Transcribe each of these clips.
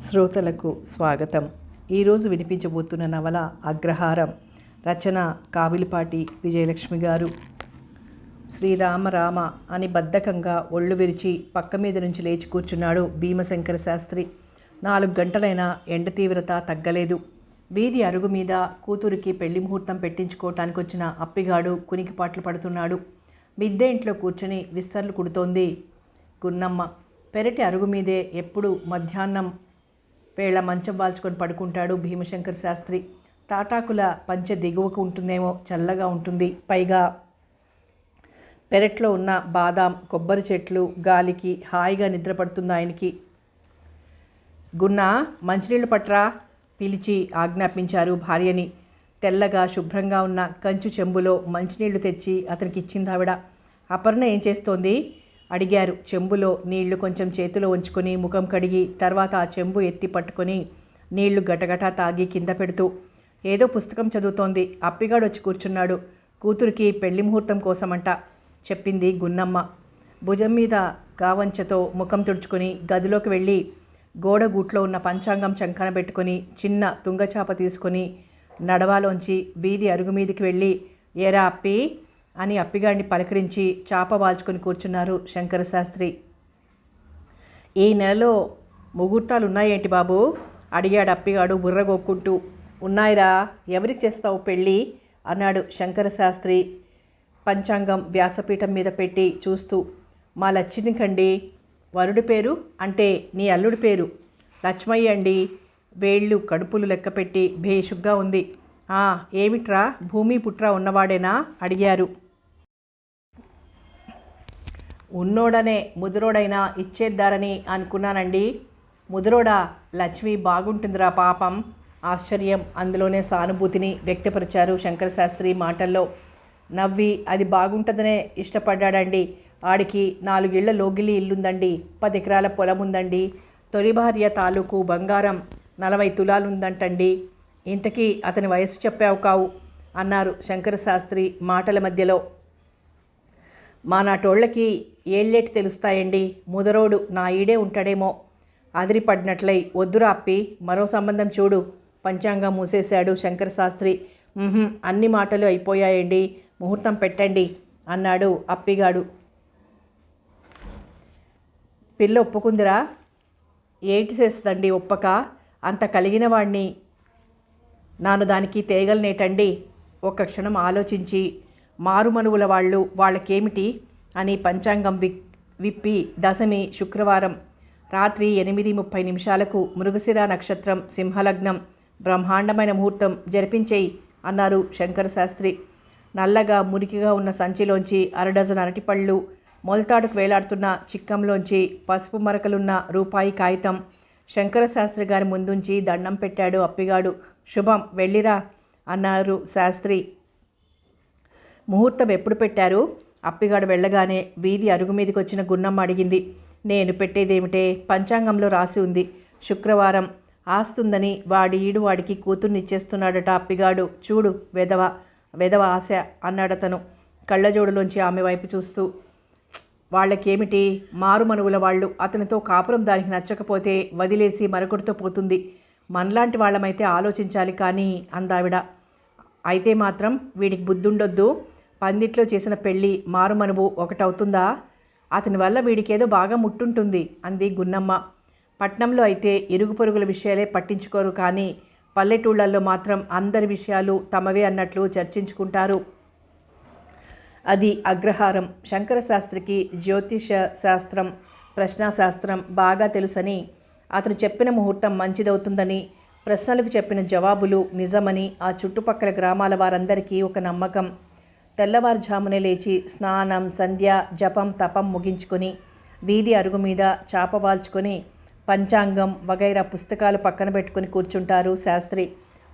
శ్రోతలకు స్వాగతం. ఈరోజు వినిపించబోతున్న నవల అగ్రహారం. రచన కావిలిపాటి విజయలక్ష్మి గారు. శ్రీరామ రామ అని బద్ధకంగా ఒళ్ళు విరిచి పక్క మీద నుంచి లేచి కూర్చున్నాడు భీమశంకర శాస్త్రి. 4 గంటలైనా ఎండ తీవ్రత తగ్గలేదు. వీధి అరుగు మీద కూతురికి పెళ్లి ముహూర్తం పెట్టించుకోవటానికి వచ్చిన అప్పిగాడు కునికిపాట్లు పడుతున్నాడు. మిద్దె ఇంట్లో కూర్చుని విస్తర్లు కుడుతోంది గున్నమ్మ. పెరటి అరుగు మీదే ఎప్పుడు మధ్యాహ్నం వేళ మంచం వాల్చుకొని పడుకుంటాడు భీమశంకర శాస్త్రి. తాటాకుల పంచె దిగువకు ఉంటుందేమో, చల్లగా ఉంటుంది. పైగా పెరట్లో ఉన్న బాదాం కొబ్బరి చెట్లు గాలికి హాయిగా నిద్రపడుతుంది ఆయనకి. గున్నా, మంచినీళ్ళు పట్రా పిలిచి ఆజ్ఞాపించారు భార్యని. తెల్లగా శుభ్రంగా ఉన్న కంచు చెంబులో మంచినీళ్లు తెచ్చి అతనికి ఇచ్చింది ఆవిడ. అపర్ణ ఏం చేస్తోంది అడిగారు. చెంబులో నీళ్లు కొంచెం చేతిలో ఉంచుకొని ముఖం కడిగి తర్వాత ఆ చెంబు ఎత్తి పట్టుకొని నీళ్లు గటగటా తాగి కింద పెడుతూ ఏదో పుస్తకం చదువుతోంది. అప్పిగాడు వచ్చి కూర్చున్నాడు. కూతురికి పెళ్లి ముహూర్తం కోసమంట చెప్పింది గున్నమ్మ. భుజం మీద గావంచతో ముఖం తుడుచుకొని గదిలోకి వెళ్ళి గోడగూట్లో ఉన్న పంచాంగం చంకన పెట్టుకొని చిన్న తుంగచాప తీసుకొని నడవాలోంచి వీధి అరుగు మీదికి వెళ్ళి ఏరా అప్పి అని అప్పిగాడిని పలకరించి చాప వాల్చుకొని కూర్చున్నారు శంకరశాస్త్రి. ఈ నెలలో ముహూర్తాలు ఉన్నాయేంటి బాబు అడిగాడు అప్పిగాడు బుర్రగొక్కుంటూ. ఉన్నాయిరా, ఎవరికి చేస్తావు పెళ్ళి అన్నాడు శంకరశాస్త్రి పంచాంగం వ్యాసపీఠం మీద పెట్టి చూస్తూ. మా లచ్చినికండి. వరుడి పేరు అంటే నీ అల్లుడి పేరు లక్ష్మయ్య అండి. వేళ్ళు కడుపులు లెక్కపెట్టి భేషుగ్గా ఉంది. ఏమిట్రా, భూమి పుట్రా ఉన్నవాడేనా అడిగారు. ఉన్నోడనే ముదురోడైనా ఇచ్చేద్దారని అనుకున్నానండి. ముదురోడా? లక్ష్మి బాగుంటుందిరా పాపం. ఆశ్చర్యం, అందులోనే సానుభూతిని వ్యక్తపరిచారు శంకరశాస్త్రి మాటల్లో. నవ్వి అది బాగుంటుందనే ఇష్టపడ్డాడండి. ఆడికి 4 ఇళ్ల లోగిలి ఇల్లుందండి, 10 ఎకరాల పొలం ఉందండి. తొలి భార్య తాలూకు బంగారం 40 తులాలుందంటండి. ఇంతకీ అతని వయసు చెప్పావు కావు అన్నారు శంకరశాస్త్రి మాటల మధ్యలో. మా నాటోళ్ళకి ఏళ్ళేటి తెలుస్తాయండి. ముదరోడు నా ఈడే ఉంటాడేమో. అదిరిపడినట్లయి వద్దురా అప్పి, మరో సంబంధం చూడు. పంచాంగం మూసేశాడు శంకరశాస్త్రి. అన్ని మాటలు అయిపోయాయండి, ముహూర్తం పెట్టండి అన్నాడు అప్పిగాడు. పిల్ల ఒప్పుకుందిరా? ఏటి చేస్తుందండి ఒప్పక? అంత కలిగిన వాడిని నాను దానికి తేగలనేటండి. ఒక్క క్షణం ఆలోచించి మారుమనువుల వాళ్ళకేమిటి అని పంచాంగం విప్పి దశమి శుక్రవారం రాత్రి 8:30 మృగశిర నక్షత్రం సింహలగ్నం బ్రహ్మాండమైన ముహూర్తం జరిపించేయి అన్నారు శంకరశాస్త్రి. నల్లగా మురికిగా ఉన్న సంచిలోంచి 1 డజన్ అరటిపళ్ళు, మొలతాడుకు వేలాడుతున్న చిక్కంలోంచి పసుపు మరకలున్న రూపాయి కాగితం శంకరశాస్త్రి గారి ముందుంచి దండం పెట్టాడు అప్పిగాడు. శుభం, వెళ్ళిరా అన్నారు శాస్త్రి. ముహూర్తం ఎప్పుడు పెట్టారు? అప్పిగాడు వెళ్ళగానే వీధి అరుగు మీదకి వచ్చిన గున్నమ్మ అడిగింది. నేను పెట్టేదేమిటే, పంచాంగంలో రాసి ఉంది శుక్రవారం. ఆస్తుందని వాడికి కూతుర్నిచ్చేస్తున్నాడట అప్పిగాడు. చూడు వెదవ ఆశ అన్నాడతను కళ్ళజోడులోంచి ఆమె వైపు చూస్తూ. వాళ్ళకేమిటి, మారుమనువుల వాళ్ళు. అతనితో కాపురం దానికి నచ్చకపోతే వదిలేసి మరొకటితో పోతుంది. మనలాంటి వాళ్ళమైతే ఆలోచించాలి కానీ అందావిడ. అయితే మాత్రం వీడికి బుద్ధుండొద్దు. పందిట్లో చేసిన పెళ్ళి మారుమనువు ఒకటవుతుందా? అతని వల్ల వీడికేదో బాగా ముట్టుంటుంది అంది గున్నమ్మ. పట్నంలో అయితే ఇరుగు పొరుగుల విషయాలే పట్టించుకోరు, కానీ పల్లెటూళ్ళల్లో మాత్రం అందరి విషయాలు తమవే అన్నట్లు చర్చించుకుంటారు. అది అగ్రహారం. శంకరశాస్త్రికి జ్యోతిష శాస్త్రం, ప్రశ్నాశాస్త్రం బాగా తెలుసని, అతను చెప్పిన ముహూర్తం మంచిదవుతుందని, ప్రశ్నలకు చెప్పిన జవాబులు నిజమని ఆ చుట్టుపక్కల గ్రామాల వారందరికీ ఒక నమ్మకం. తెల్లవారుజామునే లేచి స్నానం, సంధ్య, జపం, తపం ముగించుకొని వీధి అరుగు మీద చాప వాల్చుకొని పంచాంగం వగైరా పుస్తకాలు పక్కన పెట్టుకుని కూర్చుంటారు శాస్త్రి.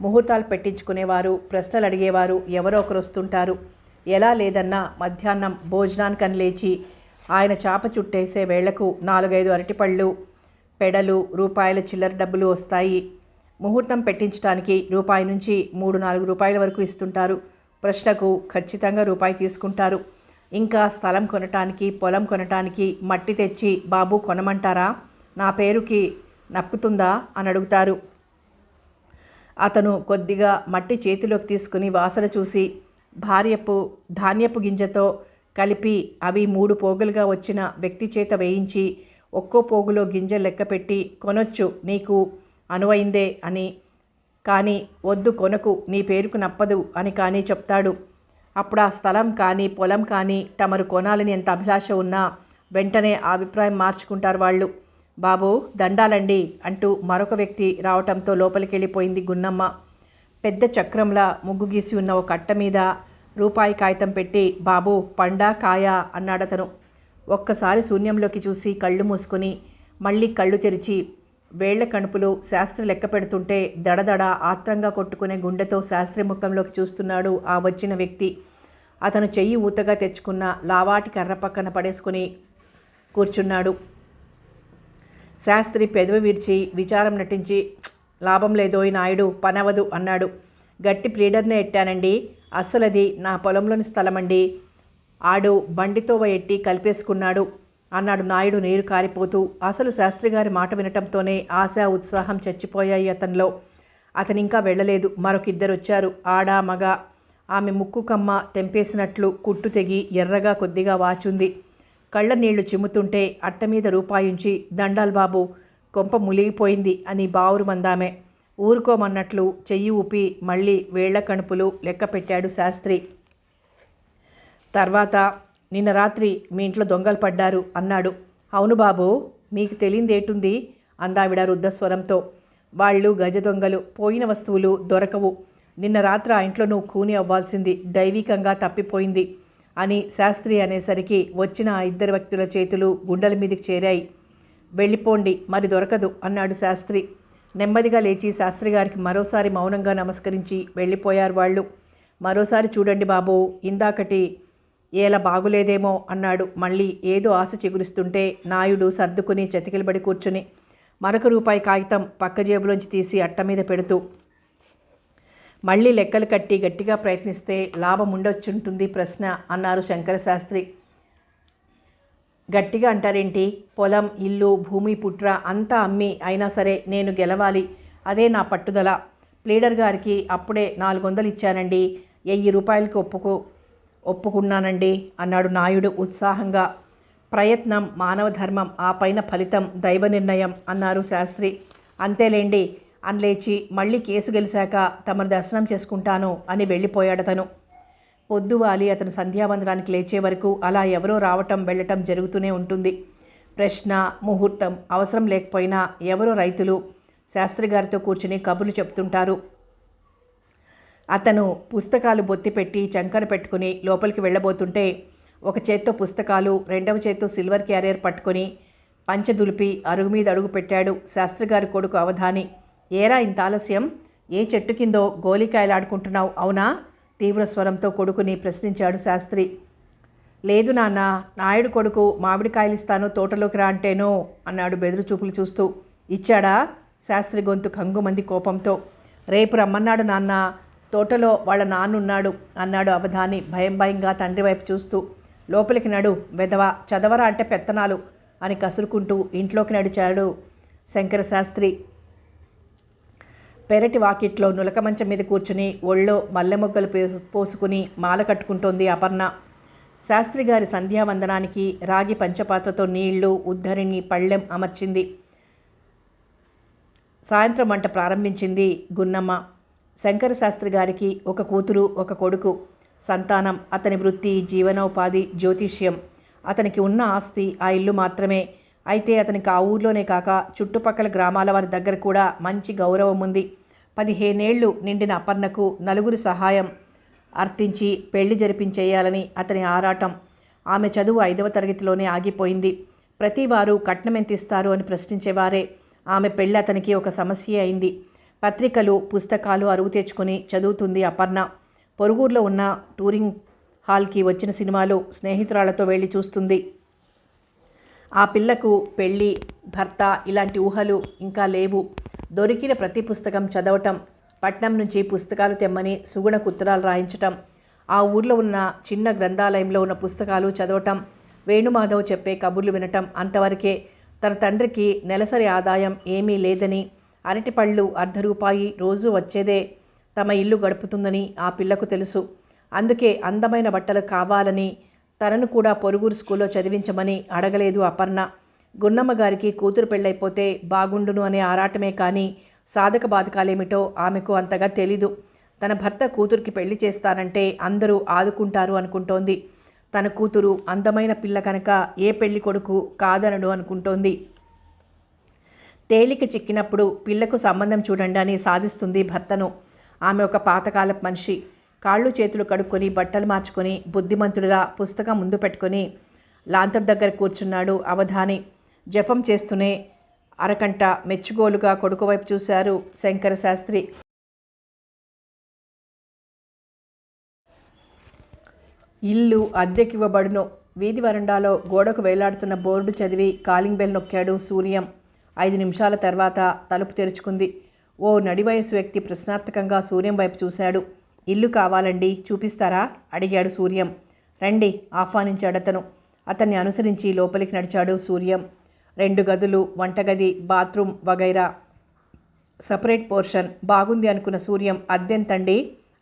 ముహూర్తాలు పెట్టించుకునేవారు, ప్రశ్నలు అడిగేవారు ఎవరో ఒకరు వస్తుంటారు. ఎలా లేదన్నా మధ్యాహ్నం భోజనానికని లేచి ఆయన చాప చుట్టేసే వేళ్లకు 4-5 అరటిపళ్ళు, పెడలు, రూపాయల చిల్లర డబ్బులు వస్తాయి. ముహూర్తం పెట్టించడానికి రూపాయి నుంచి 3-4 రూపాయల వరకు ఇస్తుంటారు. ప్రశ్నకు ఖచ్చితంగా రూపాయి తీసుకుంటారు. ఇంకా స్థలం కొనటానికి, పొలం కొనటానికి మట్టి తెచ్చి బాబు కొనమంటారా? నా పేరుకి నప్పుతుందా అని అడుగుతారు. అతను కొద్దిగా మట్టి చేతిలోకి తీసుకుని వాసన చూసి ధాన్యపు గింజతో కలిపి అవి 3 పోగులుగా వచ్చిన వ్యక్తి చేత వేయించి ఒక్కో పోగులో గింజ లెక్కపెట్టి కొనొచ్చు, నీకు అనువైందే అని కానీ వద్దు కొనకు, నీ పేరుకు నప్పదు అని కానీ చెప్తాడు. అప్పుడు ఆ స్థలం కానీ పొలం కానీ తమరు కొనాలని ఎంత అభిలాష ఉన్నా వెంటనే ఆ అభిప్రాయం మార్చుకుంటారు వాళ్ళు. బాబు దండాలండి అంటూ మరొక వ్యక్తి రావటంతో లోపలికి వెళ్ళిపోయింది గున్నమ్మ. పెద్ద చక్రంలా ముగ్గు గీసి ఉన్న ఒక కట్ట మీద రూపాయి కాగితం పెట్టి, బాబు పండా కాయా అన్నాడతను. ఒక్కసారి శూన్యంలోకి చూసి కళ్ళు మూసుకొని మళ్ళీ కళ్ళు తెరిచి వేళ్ల కణుపులు శాస్త్రి లెక్క పెడుతుంటే దడదడ ఆత్రంగా కొట్టుకునే గుండెతో శాస్త్రి ముఖంలోకి చూస్తున్నాడు ఆ వచ్చిన వ్యక్తి. అతను చెయ్యి ఊతగా తెచ్చుకున్న లావాటి కర్ర పక్కన పడేసుకుని కూర్చున్నాడు. శాస్త్రి పెదవి విరిచి విచారం నటించి, లాభం లేదోయ్ నాయుడు, పనవదు అన్నాడు. గట్టి ప్లీడర్నే ఎట్టానండి, అస్సలది నా పొలంలోని స్థలమండి, ఆడు బండితో ఎట్టి కలిపేసుకున్నాడు అన్నాడు నాయుడు నీరు కారిపోతూ. అసలు శాస్త్రిగారి మాట వినటంతోనే ఆశ ఉత్సాహం చచ్చిపోయాయి అతనిలో. అతనింకా వెళ్ళలేదు. మరొకిద్దరు వచ్చారు, ఆడ మగ. ఆమె ముక్కు కమ్మ తెంపేసినట్లు కుట్టు తెగి ఎర్రగా కొద్దిగా వాచుంది. కళ్ళ నీళ్లు చిమ్ముతుంటే అట్టమీద రూపాయుంచి, దండాల్ బాబు, కొంప ములిగిపోయింది అని బావురు మందామె. ఊరుకోమన్నట్లు చెయ్యి ఊపి మళ్ళీ వేళ్ల కణుపులు లెక్క పెట్టాడు శాస్త్రి. తర్వాత, నిన్న రాత్రి మీ ఇంట్లో దొంగలు పడ్డారు అన్నాడు. అవును బాబు, మీకు తెలియదేటుంది అందావిడ రుద్ధస్వరంతో. వాళ్ళు గజ దొంగలు, పోయిన వస్తువులు దొరకవు. నిన్న రాత్రి ఆ ఇంట్లో నువ్వు కూని అవ్వాల్సింది దైవికంగా తప్పిపోయింది అని శాస్త్రి అనేసరికి వచ్చిన ఆ 2 వ్యక్తుల చేతులు గుండెల మీదకి చేరాయి. వెళ్ళిపోండి, మరి దొరకదు అన్నాడు శాస్త్రి. నెమ్మదిగా లేచి శాస్త్రి గారికి మరోసారి మౌనంగా నమస్కరించి వెళ్ళిపోయారు వాళ్ళు. మరోసారి చూడండి బాబు, ఇందాకటి ఏలా బాగులేదేమో అన్నాడు. మళ్ళీ ఏదో ఆశ చిగురిస్తుంటే నాయుడు సర్దుకుని చతికిలబడి కూర్చుని మరొక రూపాయి కాగితం పక్క జేబులోంచి తీసి అట్ట మీద పెడుతూ, మళ్ళీ లెక్కలు కట్టి గట్టిగా ప్రయత్నిస్తే లాభం ఉండొచ్చుంటుంది ప్రశ్న అన్నారు శంకరశాస్త్రి. గట్టిగా అంటారేంటి, పొలం ఇల్లు భూమి పుట్ర అంతా అమ్మి అయినా సరే నేను గెలవాలి, అదే నా పట్టుదల. ప్లీడర్ గారికి అప్పుడే 400 ఇచ్చానండి, 1000 రూపాయలకి ఒప్పుకున్నానండి అన్నాడు నాయుడు ఉత్సాహంగా. ప్రయత్నం మానవ ధర్మం, ఆ పైన ఫలితం దైవ నిర్ణయం అన్నారు శాస్త్రి. అంతేలేండి అని లేచి మళ్ళీ కేసు గెలిచాక తమను దర్శనం చేసుకుంటాను అని వెళ్ళిపోయాడతను. పొద్దువాలి అతను సంధ్యావందనానికి లేచే వరకు అలా ఎవరో రావటం వెళ్ళటం జరుగుతూనే ఉంటుంది. ప్రశ్న ముహూర్తం అవసరం లేకపోయినా ఎవరో రైతులు శాస్త్రి గారితో కూర్చుని కబుర్లు చెప్తుంటారు. అతను పుస్తకాలు బొత్తిపెట్టి చంకన పెట్టుకుని లోపలికి వెళ్ళబోతుంటే ఒక చేత్తో పుస్తకాలు, రెండవ చేత్తో సిల్వర్ క్యారియర్ పట్టుకొని పంచదులిపి అరుగు మీద అడుగు పెట్టాడు శాస్త్రిగారి కొడుకు అవధాని. ఏరా ఇంత ఆలస్యం, ఏ చెట్టు కిందో గోలికాయలాడుకుంటున్నావు అవునా? తీవ్ర స్వరంతో కొడుకుని ప్రశ్నించాడు శాస్త్రి. లేదు నాన్న, నాయుడు కొడుకు మామిడికాయలిస్తాను తోటలోకి రా అంటేనో అన్నాడు బెదురు చూపులు చూస్తూ. ఇచ్చాడా? శాస్త్రి గొంతు కంగుమంది కోపంతో. రేపు రమ్మన్నాడు నాన్న, తోటలో వాళ్ళ నాన్నున్నాడు అన్నాడు అవధాని భయంగా తండ్రి వైపు చూస్తూ. లోపలికి నడు వెధవ, చదవరా అంటే పెత్తనాలు అని కసురుకుంటూ ఇంట్లోకి నడిచాడు శంకరశాస్త్రి. పెరటి వాకిట్లో నులక మంచం మీద కూర్చుని ఒళ్ళో మల్లెమొగ్గలు పోసుకుని మాల కట్టుకుంటోంది అపర్ణ. శాస్త్రి గారి సంధ్యావందనానికి రాగి పంచపాత్రతో నీళ్లు, ఉద్ధరిణి, పళ్ళెం అమర్చింది. సాయంత్రం వంట ప్రారంభించింది గున్నమ్మ. శంకరశాస్త్రి గారికి ఒక కూతురు, ఒక కొడుకు. సంతానం, అతని వృత్తి, జీవనోపాధి జ్యోతిష్యం. అతనికి ఉన్న ఆస్తి ఆ ఇల్లు మాత్రమే. అయితే అతనికి ఆ ఊర్లోనే కాక చుట్టుపక్కల గ్రామాల వారి దగ్గర కూడా మంచి గౌరవం ఉంది. 15 ఏళ్లు నిండిన అపర్ణకు నలుగురి సహాయం అర్థించి పెళ్లి జరిపించేయాలని అతని ఆరాటం. ఆమె చదువు 5వ తరగతిలోనే ఆగిపోయింది. ప్రతివారు కట్నం ఎంతిస్తారు అని ప్రశ్నించేవారే. ఆమె పెళ్ళి అతనికి ఒక సమస్య అయింది. పత్రికలు, పుస్తకాలు అరువు తెచ్చుకొని చదువుతుంది అపర్ణ. పొరుగురులో ఉన్న టూరింగ్ హాల్కి వచ్చిన సినిమాలు స్నేహితురాళ్లతో వెళ్ళి చూస్తుంది. ఆ పిల్లకు పెళ్ళి, భర్త ఇలాంటి ఊహలు ఇంకా లేవు. దొరికిన ప్రతి పుస్తకం చదవటం, పట్నం నుంచి పుస్తకాలు తెమ్మని సుగుణకు ఉత్తరాలు రాయించటం, ఆ ఊర్లో ఉన్న చిన్న గ్రంథాలయంలో ఉన్న పుస్తకాలు చదవటం, వేణుమాధవ్ చెప్పే కబుర్లు వినటం, అంతవరకే. తన తండ్రికి నెలసరి ఆదాయం ఏమీ లేదని, అరటిపళ్ళు ₹1 రోజు వచ్చేదే తమ ఇల్లు గడుపుతుందని ఆ పిల్లకు తెలుసు. అందుకే అందమైన బట్టలు కావాలని తనను కూడా పొరుగురు స్కూల్లో చదివించమని అడగలేదు అపర్ణ. గున్నమ్మ గారికి కూతురు పెళ్ళైపోతే బాగుండును అనే ఆరాటమే కానీ సాధక బాధకాలేమిటో ఆమెకు అంతగా తెలీదు. తన భర్త కూతురికి పెళ్లి చేస్తానంటే అందరూ ఆదుకుంటారు అనుకుంటోంది. తన కూతురు అందమైన పిల్ల కనుక ఏ పెళ్లి కొడుకు కాదనడు అనుకుంటోంది. తేలిక చిక్కినప్పుడు పిల్లకు సంబంధం చూడండి అని సాధిస్తుంది భర్తను. ఆమె ఒక పాతకాలపు మనిషి. కాళ్ళు చేతులు కడుక్కొని బట్టలు మార్చుకొని బుద్ధిమంతుడిలా పుస్తకం ముందు పెట్టుకొని లాంతర్ దగ్గర కూర్చున్నాడు అవధాని. జపం చేస్తూనే అరకంట మెచ్చుగోలుగా కొడుకు వైపు చూశారు శంకర శాస్త్రి. ఇల్లు అద్దెకివ్వబడును. వీధి వరండాలో గోడకు వేలాడుతున్న బోర్డు చదివి కాలింగ్ బెల్ నొక్కాడు సూర్యం. 5 నిమిషాల తర్వాత తలుపు తెరుచుకుంది. ఓ నడివయసు వ్యక్తి ప్రశ్నార్థకంగా సూర్యం వైపు చూశాడు. ఇల్లు కావాలండి, చూపిస్తారా అడిగాడు సూర్యం. రండి ఆహ్వానించాడతను. అతన్ని అనుసరించి లోపలికి నడిచాడు సూర్యం. 2 గదులు, వంటగది, బాత్రూమ్ వగైరా సపరేట్ పోర్షన్. బాగుంది అనుకున్న సూర్యం అద్దెంతండి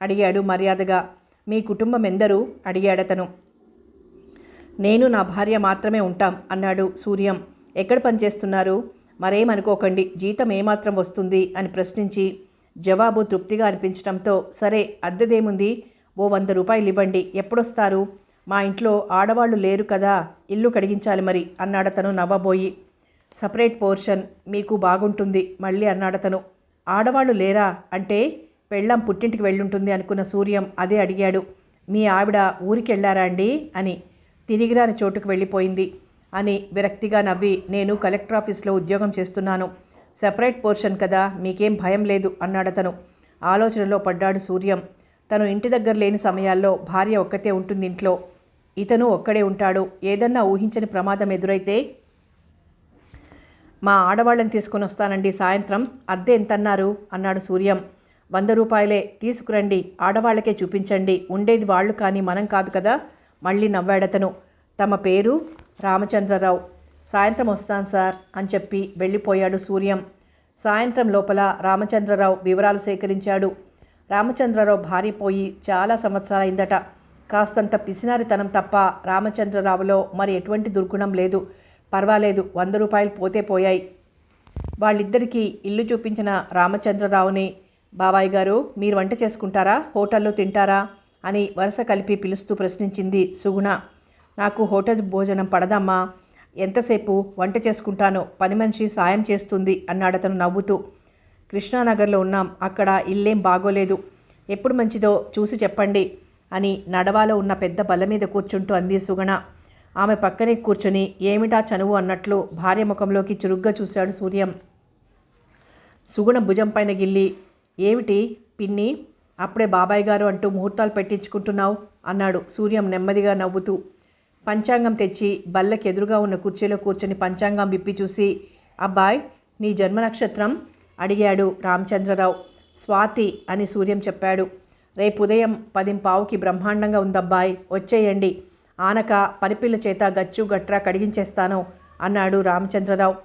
అడిగాడు మర్యాదగా. మీ కుటుంబం ఎందరు అడిగాడతను. నేను నా భార్య మాత్రమే ఉంటాం అన్నాడు సూర్యం. ఎక్కడ పనిచేస్తున్నారు? మరేమనుకోకండి, జీతం ఏమాత్రం వస్తుంది అని ప్రశ్నించి జవాబు తృప్తిగా అనిపించడంతో సరే అద్దెదేముంది, ఓ ₹100 ఇవ్వండి. ఎప్పుడొస్తారు? మా ఇంట్లో ఆడవాళ్ళు లేరు కదా, ఇల్లు కడిగించాలి మరి అన్నాడతను నవ్వబోయి. సపరేట్ పోర్షన్ మీకు బాగుంటుంది మళ్ళీ అన్నాడతను. ఆడవాళ్ళు లేరా అంటే పెళ్ళాం పుట్టింటికి వెళ్ళుంటుంది అనుకున్న సూర్యం అదే అడిగాడు. మీ ఆవిడ ఊరికి వెళ్ళారా అండి అని. తిరిగిరాని చోటుకు వెళ్ళిపోయింది అని విరక్తిగా నవ్వి, నేను కలెక్టర్ ఆఫీస్లో ఉద్యోగం చేస్తున్నాను, సెపరేట్ పోర్షన్ కదా, మీకేం భయం లేదు అన్నాడతను. ఆలోచనలో పడ్డాడు సూర్యం. తను ఇంటి దగ్గర లేని సమయాల్లో భార్య ఒక్కతే ఉంటుంది ఇంట్లో, ఇతను ఒక్కడే ఉంటాడు. ఏదన్నా ఊహించని ప్రమాదం ఎదురైతే మా ఆడవాళ్ళని తీసుకొని వస్తానండి సాయంత్రం, అద్దె ఎంతన్నారు అన్నాడు సూర్యం. ₹100 తీసుకురండి, ఆడవాళ్లకే చూపించండి, ఉండేది వాళ్ళు కానీ మనం కాదు కదా మళ్ళీ నవ్వాడతను. తమ పేరు రామచంద్రరావు. సాయంత్రం వస్తాను సార్ అని చెప్పి వెళ్ళిపోయాడు సూర్యం. సాయంత్రం లోపల రామచంద్రరావు వివరాలు సేకరించాడు. రామచంద్రరావు భార్య పోయి చాలా సంవత్సరాలైందట. కాస్తంత పిసినారితనం తప్ప రామచంద్రరావులో మరి ఎటువంటి దుర్గుణం లేదు. పర్వాలేదు, ₹100 పోతే పోయాయి. వాళ్ళిద్దరికీ ఇల్లు చూపించిన రామచంద్రరావుని, బాబాయ్ గారు మీరు వంట చేసుకుంటారా, హోటల్లో తింటారా అని వరుస కలిపి పిలుస్తూ ప్రశ్నించింది సుగుణ. నాకు హోటల్ భోజనం పడదమ్మా, ఎంతసేపు వంట చేసుకుంటానో, పని మనిషి సాయం చేస్తుంది అన్నాడతను నవ్వుతూ. కృష్ణానగర్లో ఉన్నాం, అక్కడ ఇల్లేం బాగోలేదు, ఎప్పుడు మంచిదో చూసి చెప్పండి అని నడవాలో ఉన్న పెద్ద బల్ల మీద కూర్చుంటూ అంది సుగుణ. ఆమె పక్కనే కూర్చొని ఏమిటా చనువు అన్నట్లు భార్య ముఖంలోకి చురుగ్గా చూశాడు సూర్యం. సుగుణ భుజం పైన గిల్లి, ఏమిటి పిన్ని అప్పుడే బాబాయ్ గారు అంటూ ముహూర్తాలు పెట్టించుకుంటున్నావు అన్నాడు సూర్యం నెమ్మదిగా నవ్వుతూ. పంచాంగం తెచ్చి బల్లకి ఎదురుగా ఉన్న కుర్చీలో కూర్చొని పంచాంగం విప్పి చూసి, అబ్బాయ్ నీ జన్మ నక్షత్రం అడిగాడు రామచంద్రరావు. స్వాతి అని సూర్యం చెప్పాడు. రేపు ఉదయం 10:15కి బ్రహ్మాండంగా ఉందబ్బాయ్, వచ్చేయండి, ఆనక పనిపిల్ల చేత గచ్చు గట్రా కడిగించేస్తాను అన్నాడు రామచంద్రరావు.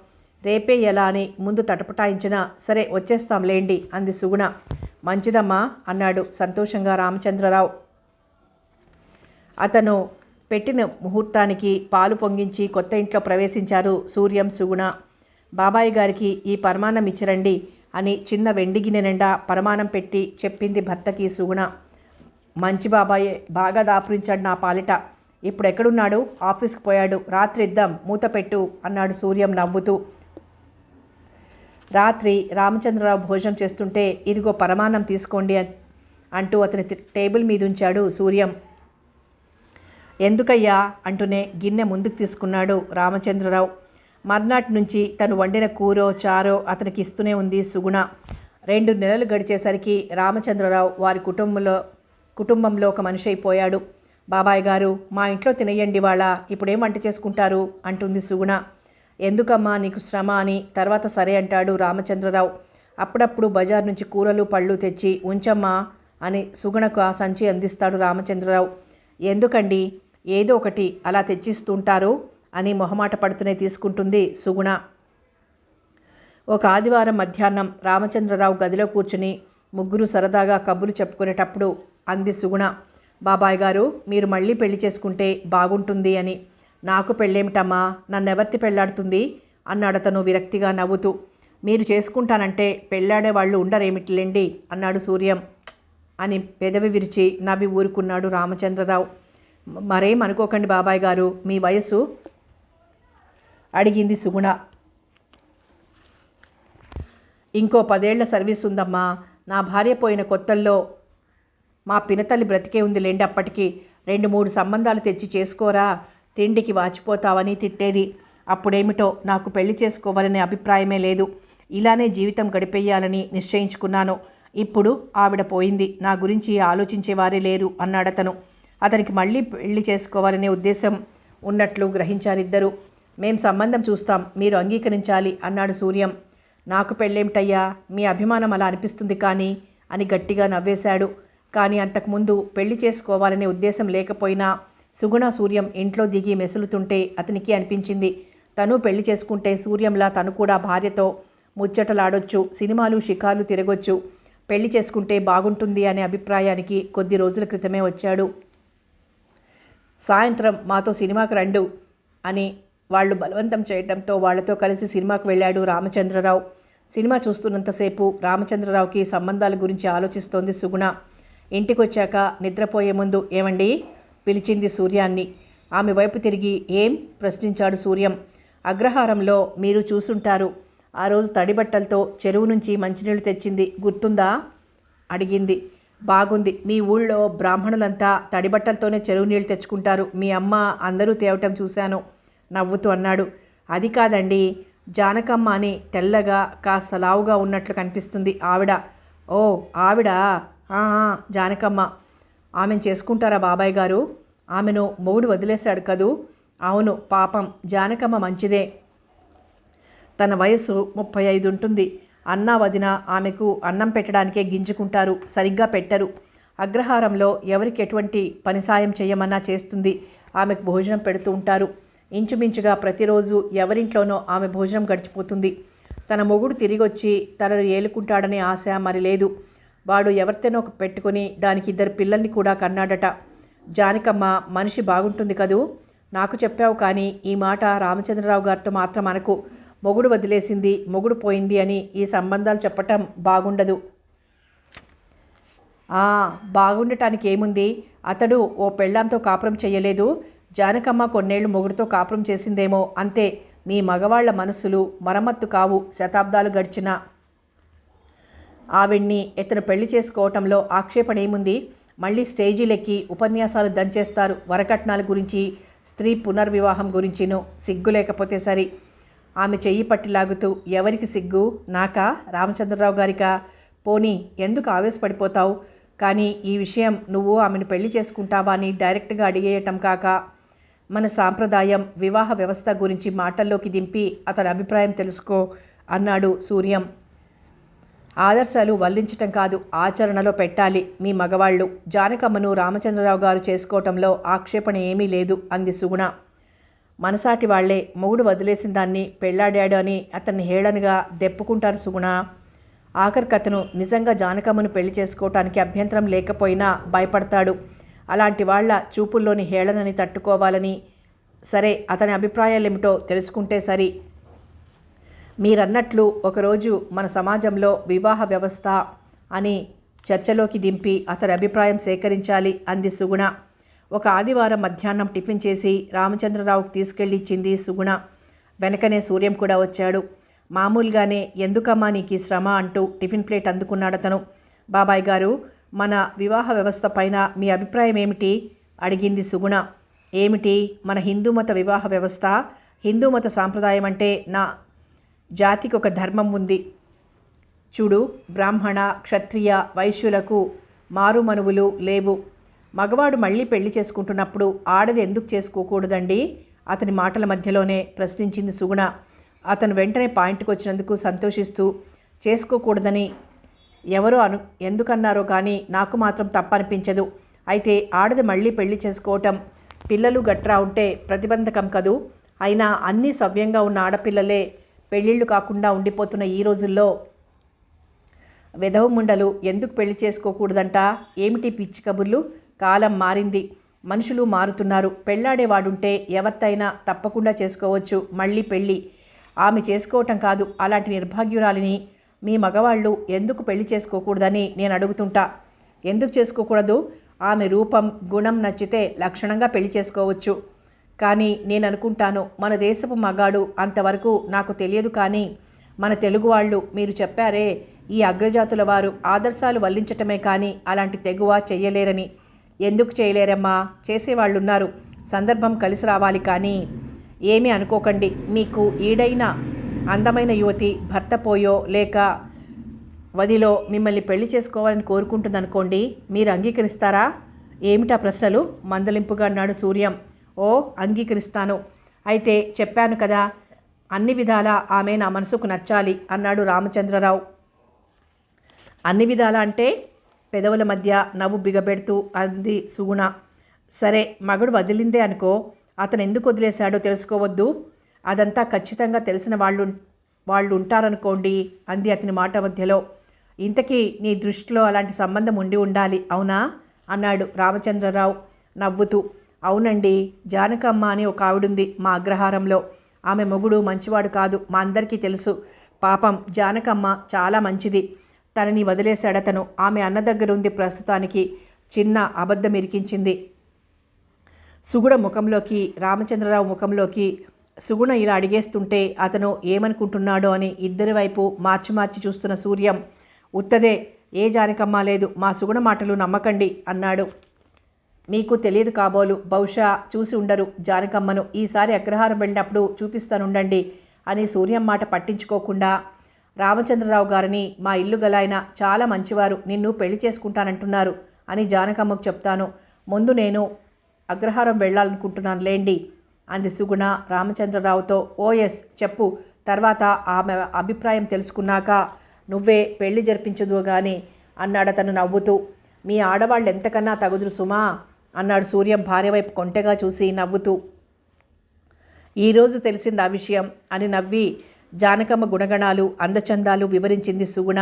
రేపే ఎలా అని ముందు తటపటాయించినా సరే వచ్చేస్తాంలేండి అంది సుగుణ. మంచిదమ్మా అన్నాడు సంతోషంగా రామచంద్రరావు. అతను పెట్టిన ముహూర్తానికి పాలు పొంగించి కొత్త ఇంట్లో ప్రవేశించారు సూర్యం సుగుణ. బాబాయ్ గారికి ఈ పరమాన్నం ఇచ్చిరండి అని చిన్న వెండి గిన్నె నిండా పరమాన్నం పెట్టి చెప్పింది భర్తకి సుగుణ. మంచి బాబాయే, బాగా దాపురించాడు నా పాలిట. ఇప్పుడు ఎక్కడున్నాడు? ఆఫీస్కి పోయాడు, రాత్రి ఇద్దాం, మూత పెట్టు అన్నాడు సూర్యం నవ్వుతూ. రాత్రి రామచంద్రరావు భోజనం చేస్తుంటే ఇదిగో పరమాన్నం తీసుకోండి అంటూ అతని టేబుల్ మీద ఉంచాడు సూర్యం. ఎందుకయ్యా అంటూనే గిన్నె ముందుకు తీసుకున్నాడు రామచంద్రరావు. మర్నాటి నుంచి తను వండిన కూరో చారో అతనికి ఇస్తూనే ఉంది సుగుణ. 2 నెలలు గడిచేసరికి రామచంద్రరావు వారి కుటుంబంలో ఒక మనిషి అయిపోయాడు. బాబాయ్ గారు మా ఇంట్లో తినేయండి, వాళ్ళ ఇప్పుడేం వంట చేసుకుంటారు అంటుంది సుగుణ. ఎందుకమ్మా నీకు శ్రమ అని తర్వాత సరే అంటాడు రామచంద్రరావు. అప్పుడప్పుడు బజార్ నుంచి కూరలు పళ్ళు తెచ్చి ఉంచమ్మా అని సుగుణకు ఆ సంచి అందిస్తాడు రామచంద్రరావు. ఎందుకండి, ఏదో ఒకటి అలా తెచ్చిస్తుంటారు అని మొహమాట పడుతూనే తీసుకుంటుంది సుగుణ. ఒక ఆదివారం మధ్యాహ్నం రామచంద్రరావు గదిలో కూర్చుని ముగ్గురు సరదాగా కబుర్లు చెప్పుకునేటప్పుడు అంది సుగుణ, బాబాయ్ గారు మీరు మళ్ళీ పెళ్లి చేసుకుంటే బాగుంటుంది అని. నాకు పెళ్ళేమిటమ్మా, నన్నెవర్తి పెళ్లాడుతుంది అన్నాడతను విరక్తిగా నవ్వుతూ. మీరు చేసుకుంటానంటే పెళ్ళాడే వాళ్ళు ఉండరేమిటిలేండి అన్నాడు సూర్యం. అని పెదవి విరిచి నవ్వి ఊరుకున్నాడు రామచంద్రరావు. మరేం అనుకోకండి బాబాయ్ గారు, మీ వయస్సు అడిగింది సుగుణ. ఇంకో 10 ఏళ్ల సర్వీస్ ఉందమ్మా. నా భార్య పోయిన కొత్తల్లో మా పినతల్లి బ్రతికే ఉందిలేండి. అప్పటికి 2-3 సంబంధాలు తెచ్చి చేసుకోరా, తిండికి వాచిపోతావని తిట్టేది. అప్పుడేమిటో నాకు పెళ్లి చేసుకోవాలనే అభిప్రాయమే లేదు. ఇలానే జీవితం గడిపేయాలని నిశ్చయించుకున్నాను. ఇప్పుడు ఆవిడ పోయింది, నా గురించి ఆలోచించేవారే లేరు అన్నాడతను. అతనికి మళ్ళీ పెళ్లి చేసుకోవాలనే ఉద్దేశం ఉన్నట్లు గ్రహించారిద్దరు. మేం సంబంధం చూస్తాం, మీరు అంగీకరించాలి అన్నాడు సూర్యం. నాకు పెళ్ళేమిటయ్యా, మీ అభిమానం అలా అనిపిస్తుంది కానీ అని గట్టిగా నవ్వేశాడు. కానీ అంతకుముందు పెళ్లి చేసుకోవాలనే ఉద్దేశం లేకపోయినా సుగుణ సూర్యం ఇంట్లో దిగి మెసులుతుంటే అతనికి అనిపించింది, తను పెళ్లి చేసుకుంటే సూర్యంలా తను కూడా భార్యతో ముచ్చటలాడొచ్చు, సినిమాలు షికార్లు తిరగొచ్చు, పెళ్లి చేసుకుంటే బాగుంటుంది అనే అభిప్రాయానికి కొద్ది రోజుల క్రితమే వచ్చాడు. సాయంత్రం మాతో సినిమాకి రండు అని వాళ్ళు బలవంతం చేయడంతో వాళ్లతో కలిసి సినిమాకు వెళ్ళాడు రామచంద్రరావు. సినిమా చూస్తున్నంతసేపు రామచంద్రరావుకి సంబంధాల గురించి ఆలోచిస్తోంది సుగుణ. ఇంటికొచ్చాక నిద్రపోయే ముందు ఏమండి పిలిచింది సూర్యాన్ని. ఆమె వైపు తిరిగి ఏం ప్రశ్నించాడు సూర్యం. అగ్రహారంలో మీరు చూసుంటారు, ఆ రోజు తడిబట్టలతో చెరువు నుంచి మంచినీళ్ళు తెచ్చింది గుర్తుందా అడిగింది. బాగుంది, మీ ఊళ్ళో బ్రాహ్మణులంతా తడిబట్టలతోనే చెరువు నీళ్ళు తెచ్చుకుంటారు, మీ అమ్మ అందరూ తేవటం చూశాను నవ్వుతూ అన్నాడు. అది కాదండి, జానకమ్మ అని తెల్లగా కాస్త లావుగా ఉన్నట్లు కనిపిస్తుంది ఆవిడ. ఓ ఆవిడ, జానకమ్మ. ఆమెను చేసుకుంటారా బాబాయ్ గారు? ఆమెను మొగుడు వదిలేశాడు కదూ? అవును పాపం, జానకమ్మ మంచిదే. తన వయసు 35 ఉంటుంది. అన్నా వదిన ఆమెకు అన్నం పెట్టడానికే గింజుకుంటారు, సరిగ్గా పెట్టరు. అగ్రహారంలో ఎవరికి ఎటువంటి పని సాయం చేయమన్నా చేస్తుంది, ఆమెకు భోజనం పెడుతూ ఉంటారు. ఇంచుమించుగా ప్రతిరోజు ఎవరింట్లోనో ఆమె భోజనం గడిచిపోతుంది. తన మొగుడు తిరిగొచ్చి తనను ఏలుకుంటాడనే ఆశ మరి లేదు. వాడు ఎవరితోనో పెట్టుకుని దానికి 2 పిల్లల్ని కూడా కన్నాడట. జానకమ్మ మనిషి బాగుంటుంది కదూ? నాకు చెప్పావు కానీ ఈ మాట రామచంద్రరావు గారితో మాత్రం అనకు. మొగుడు వదిలేసింది, మొగుడు పోయింది అని ఈ సంబంధాలు చెప్పటం బాగుండదు. బాగుండటానికి ఏముంది? అతడు ఓ పెళ్ళాంతో కాపురం చెయ్యలేదు. జానకమ్మ కొన్నేళ్లు మొగుడుతో కాపురం చేసిందేమో అంతే. మీ మగవాళ్ల మనస్సులు మరమ్మత్తు కావు. శతాబ్దాలు గడిచిన ఆవిడ్ని ఇతను పెళ్లి చేసుకోవటంలో ఆక్షేపణ ఏముంది? మళ్ళీ స్టేజీలెక్కి ఉపన్యాసాలు దంచేస్తారు, వరకట్నాల గురించి, స్త్రీ పునర్వివాహం గురించిను. సిగ్గు లేకపోతే సరి. ఆమె చెయ్యి పట్టి లాగుతూ, ఎవరికి సిగ్గు? నాకా, రామచంద్రరావు గారికా? పోనీ ఎందుకు ఆవేశపడిపోతావు? కానీ ఈ విషయం నువ్వు ఆమెను పెళ్లి చేసుకుంటావా అని డైరెక్ట్గా అడిగేయటం కాక మన సాంప్రదాయం, వివాహ వ్యవస్థ గురించి మాటల్లోకి దింపి అతని అభిప్రాయం తెలుసుకో అన్నాడు సూర్యం. ఆదర్శాలు వల్లించటం కాదు, ఆచరణలో పెట్టాలి మీ మగవాళ్ళు. జానకమ్మను రామచంద్రరావు గారు చేసుకోవటంలో ఆక్షేపణ ఏమీ లేదు అంది సుగుణ. మనసాటి వాళ్లే మొగుడు వదిలేసిన దాన్ని పెళ్లాడాడు అని అతన్ని హేళనగా దెప్పుకుంటారు సుగుణ. ఆఖరికతను నిజంగా జానకమ్మను పెళ్లి చేసుకోవటానికి అభ్యంతరం లేకపోయినా భయపడతాడు. అలాంటి వాళ్ల చూపుల్లోని హేళనని తట్టుకోవాలని. సరే, అతని అభిప్రాయాలేమిటో తెలుసుకుంటే సరి. మీరన్నట్లు ఒకరోజు మన సమాజంలో వివాహ వ్యవస్థ అని చర్చలోకి దింపి అతని అభిప్రాయం సేకరించాలి అంది సుగుణ. ఒక ఆదివారం మధ్యాహ్నం టిఫిన్ చేసి రామచంద్రరావుకు తీసుకెళ్ళి ఇచ్చింది సుగుణ. వెనకనే సూర్యం కూడా వచ్చాడు. మామూలుగానే ఎందుకమ్మా నీకు శ్రమ అంటూ టిఫిన్ ప్లేట్ అందుకున్నాడతను. బాబాయ్ గారు, మన వివాహ వ్యవస్థ పైన మీ అభిప్రాయం ఏమిటి అడిగింది సుగుణ. ఏమిటి? మన హిందూ మత వివాహ వ్యవస్థ? హిందూ మత సాంప్రదాయం అంటే నా జాతికి ఒక ధర్మం ఉంది చూడు. బ్రాహ్మణ, క్షత్రియ, వైశ్యులకు మారుమనువులు లేవు. మగవాడు మళ్ళీ పెళ్లి చేసుకుంటున్నప్పుడు ఆడది ఎందుకు చేసుకోకూడదండి? అతని మాటల మధ్యలోనే ప్రశ్నించింది సుగుణ. అతను వెంటనే పాయింట్కి వచ్చినందుకు సంతోషిస్తూ, చేసుకోకూడదని ఎవరో ఎందుకన్నారో కానీ నాకు మాత్రం తప్పనిపించదు. అయితే ఆడది మళ్ళీ పెళ్లి చేసుకోవటం పిల్లలు గట్రా ఉంటే ప్రతిబంధకం కదూ. అయినా అన్నీ సవ్యంగా ఉన్న ఆడపిల్లలే పెళ్ళిళ్ళు కాకుండా ఉండిపోతున్న ఈ రోజుల్లో వెధవ ముండలు ఎందుకు పెళ్లి చేసుకోకూడదంట? ఏమిటి పిచ్చి కబుర్లు? కాలం మారింది, మనుషులు మారుతున్నారు. పెళ్ళాడేవాడుంటే ఎవరితైనా తప్పకుండా చేసుకోవచ్చు మళ్ళీ పెళ్ళి. ఆమె చేసుకోవటం కాదు, అలాంటి నిర్భాగ్యురాలిని మీ మగవాళ్ళు ఎందుకు పెళ్లి చేసుకోకూడదని నేను అడుగుతుంటా. ఎందుకు చేసుకోకూడదు? ఆమె రూపం గుణం నచ్చితే లక్షణంగా పెళ్లి చేసుకోవచ్చు. కానీ నేను అనుకుంటాను, మన దేశపు మగాడు అంతవరకు నాకు తెలియదు, కానీ మన తెలుగు వాళ్ళు మీరు చెప్పారే ఈ అగ్రజాతుల వారు ఆదర్శాలు వల్లించటమే కానీ అలాంటి తెగువ చెయ్యలేరని. ఎందుకు చేయలేరమ్మా? చేసేవాళ్ళున్నారు, సందర్భం కలిసి రావాలి. కానీ ఏమీ అనుకోకండి, మీకు ఈడైన అందమైన యువతి భర్త పోయో లేక వదిలో మిమ్మల్ని పెళ్లి చేసుకోవాలని కోరుకుంటుందనుకోండి, మీరు అంగీకరిస్తారా? ఏమిటా ప్రశ్నలు? మందలింపుగా అన్నాడు సూర్యం. ఓ, అంగీకరిస్తాను. అయితే చెప్పాను కదా, అన్ని విధాలా ఆమె నా మనసుకు నచ్చాలి అన్నాడు రామచంద్రరావు. అన్ని విధాలా అంటే? పెదవుల మధ్య నవ్వు బిగబెడుతూ అంది సుగుణ. సరే, మగడు వదిలిందే అనుకో, అతను ఎందుకు వదిలేశాడో తెలుసుకోవద్దు? అదంతా ఖచ్చితంగా తెలిసిన వాళ్ళు ఉంటారనుకోండి అంది అతని మాట మధ్యలో. ఇంతకీ నీ దృష్టిలో అలాంటి సంబంధం ఉండి ఉండాలి, అవునా అన్నాడు రామచంద్రరావు నవ్వుతూ. అవునండి, జానకమ్మ అని ఒక ఆవిడుంది మా అగ్రహారంలో. ఆమె మొగుడు మంచివాడు కాదు, మా అందరికీ తెలుసు. పాపం జానకమ్మ చాలా మంచిది. తనని వదిలేశాడతను. ఆమె అన్న దగ్గరుంది ప్రస్తుతానికి. చిన్న అబద్ధం ఇరికించింది. సుగుణ ముఖంలోకి, రామచంద్రరావు ముఖంలోకి. సుగుణ ఇలా అడిగేస్తుంటే అతను ఏమనుకుంటున్నాడో అని ఇద్దరి వైపు మార్చి మార్చి చూస్తున్న సూర్యం, ఉత్తదే, ఏ జానకమ్మ లేదు, మా సుగుణ మాటలు నమ్మకండి అన్నాడు. మీకు తెలియదు కాబోలు, బహుశా చూసి ఉండరు జానకమ్మను. ఈసారి అగ్రహారం వెళ్ళినప్పుడు చూపిస్తానుండండి అని సూర్యం మాట పట్టించుకోకుండా, రామచంద్రరావు గారిని మా ఇల్లు గలాయన చాలా మంచివారు, నిన్ను పెళ్లి చేసుకుంటానంటున్నారు అని జానకమ్మకు చెప్తాను. ముందు నేను అగ్రహారం వెళ్ళాలనుకుంటున్నాను లేండి అంది సుగుణ రామచంద్రరావుతో. ఓఎస్ చెప్పు, తర్వాత ఆమె అభిప్రాయం తెలుసుకున్నాక నువ్వే పెళ్లి జరిపించదు గాని అన్నాడతను నవ్వుతూ. మీ ఆడవాళ్ళు ఎంతకన్నా తగుదురు సుమా అన్నాడు సూర్యం భార్య వైపు కొంటెగా చూసి నవ్వుతూ. ఈరోజు తెలిసింది ఆ విషయం అని నవ్వి జానకమ్మ గుణగణాలు అందచందాలు వివరించింది సుగుణ.